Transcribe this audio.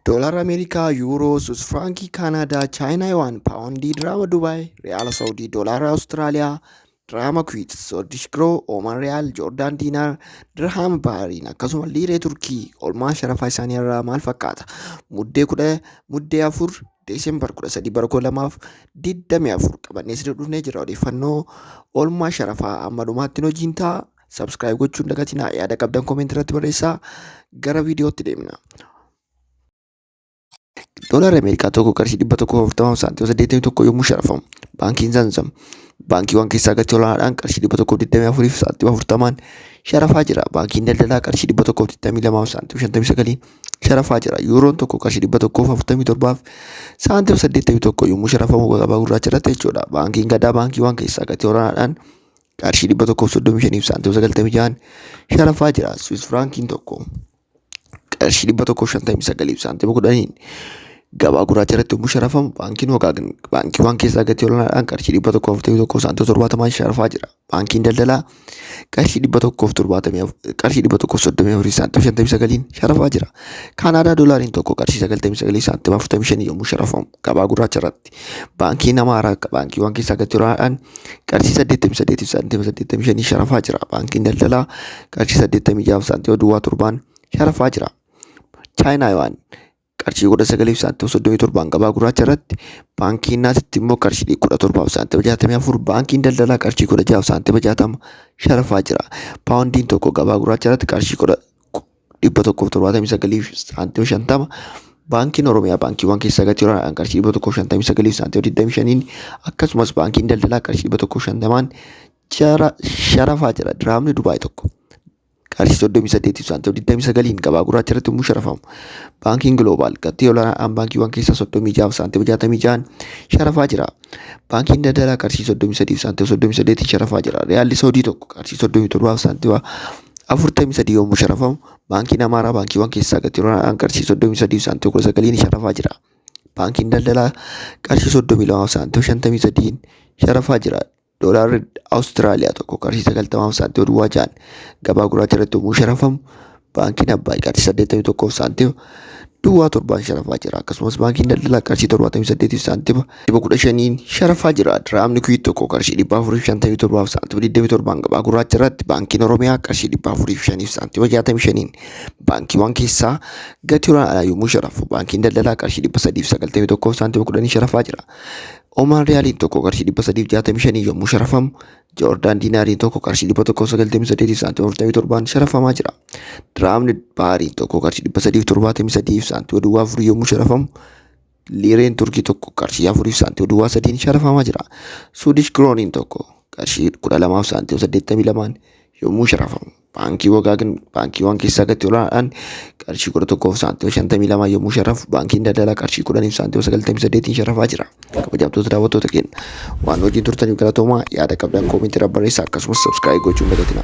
Dolar Amerikaa, Yuuroo, Swiss Firankii Kaanaadaa, Chaayinaa Yuwaan, Paawundii, Diraama Dubaay, Riyaala Saawudii, Doolaara Awustiraaliyaa, Diraama Kuwait, Soodish Giroo, Ooman Riyaal, Joordaan Diinaar, Dirhaama Bahariin akkasumas Liiree Turkii oolmaan sharafaa isaanii irraa maal fakkaata? Muddee 4 Deesembar 13 bara 2024 qabannee isin dhufnee jira. Odeeffannoo oolmaa sharafaa amma dhumaatti hojiin ta'a. Subscribe gochuun dagatinaa, yaada qabdan comment irratti barreessaa. Gara viidiyootti deemna. Doolaarri Ameerikaa tokko qarshii 140 saantiima 81 yommuu sharafamu, baankiin Zanzam baankiiwwan keessaa gatii olaanaadhaan qarshii 124 fi saantiima 40 sharafaa jira. Baankiin daldalaa qarshii 122 saantiima 59 sharafaa jira. Yuuroon tokko qarshii 147 saantiima 81 yommuu sharafamu gabaa gurraacha irratti jechuudha. Baankiin Gadaa baankiiwwan keessaa gatii olaanaadhaan qarshii 135 fi saantiima 96 sharafaa jira. Swiss Frankiin tokko qarshii 159 fi saantiima 10 gabaa gurraacha irratti yommuu sharafamu, baankiin Wagaagan baankiiwwan keessaa gatii olaanaadhaan qarshii 141 saantiima 70 sharafaa jira. Baankiin daldalaa qarshii 134 saantiima 59 sharafaa jira. Kaanaadaa doolaariin tokko qarshii 99 saantiima 45 yommuu sharafamu gabaa gurraacha irratti. Baankiin Amaaraa baankiiwwan keessaa gatii olaanaadhaan qarshii 88 saantiima 85 sharafaa jira. Baankiin daldalaa qarshii 86 saantiima 7 sharafaa jira. Chaayinaa Yuwaan qarshii 19 saantiima 37 gabaa gurraacha irratti. Baankiin Naasitti immoo qarshii 17 saantiima 64 baankiin daldalaa qarshii 16 saantiima 60 sharafaa jira. Paawundiin tokko gabaa gurraacha irratti qarshii 179 saantiima 50 baankiin Oromiyaa baankiiwwan keessaa gatii olaanaadhaan qarshii 159 saantiima 25 akkasumas baankiin daldalaa qarshii 150 sharafaa jira. Diraamni Dubaay tokko qarshii 38 saantiima 29 gabaa gurraacha irratti yommuu sharafamu, baankiin Gloobaal gatii olaanaadhaan baankiiwwan keessaa 36 saantiima 66 sharafaa jira. Baankiin daldalaa qarshii 33 saantiima 38 sharafaa jira. Riyaalli Saawudii tokko qarshii 37 saantiima 43 yommuu sharafamu, baankiin Amaaraa baankiiwwan keessaa gatii olaanaadhaan qarshii 33 saantiima 19 sharafaa jira. Baankiin daldalaa qarshii 32 saantiima 53 sharafaa jira. Doolaarri Awustiraaliyaa tokko qarshii 90 saantiima 6 gabaa gurraacha irratti yommuu sharafamu, baankiin Abbaay qarshii 81 saantiima 7 sharafaa jira. Akkasumas baankiin daldalaa qarshii 78 saantiima 15 sharafaa jira. Diraamni Kuwait tokko qarshii 457 saantiima 27 gabaa gurraacha irratti. Baankiin Oromiyaa qarshii 405 saantiima 65 baankiiwwan keessaa gatii olaanaadhaan yommuu sharafu, baankiin daldalaa qarshii 391 saantiima 10 sharafaa jira. Ooman Riyaaliin tokko qarshii 365 yommuu sharafamu, Joordaan Diinaariin tokko qarshii 198 saantiima 47 sharafamaa jira. Diraamni Bahariin tokko qarshii 373 saantiima 4 yommuu sharafamu, Liireen Turkii tokko qarshii 4 saantiima 3 sharafamaa jira. Suudish Girooniin tokko qarshii 12 saantiima 82 yommuu sharafamu, baankii Wagaagan baankiiwwan keessaa gatii olaanaadhaan qarshii 11 saantiima 52 yommuu sharafu, baankiin daldalaa qarshii 10 saantiima 98 sharafaa jira. Kabajamtoota daawwattoota keenya waan hojiin turtaniif galatoomaa. Yaada qabdan koomentii irratti barreessaa akkasumas subscribe gochuun dagatinaa.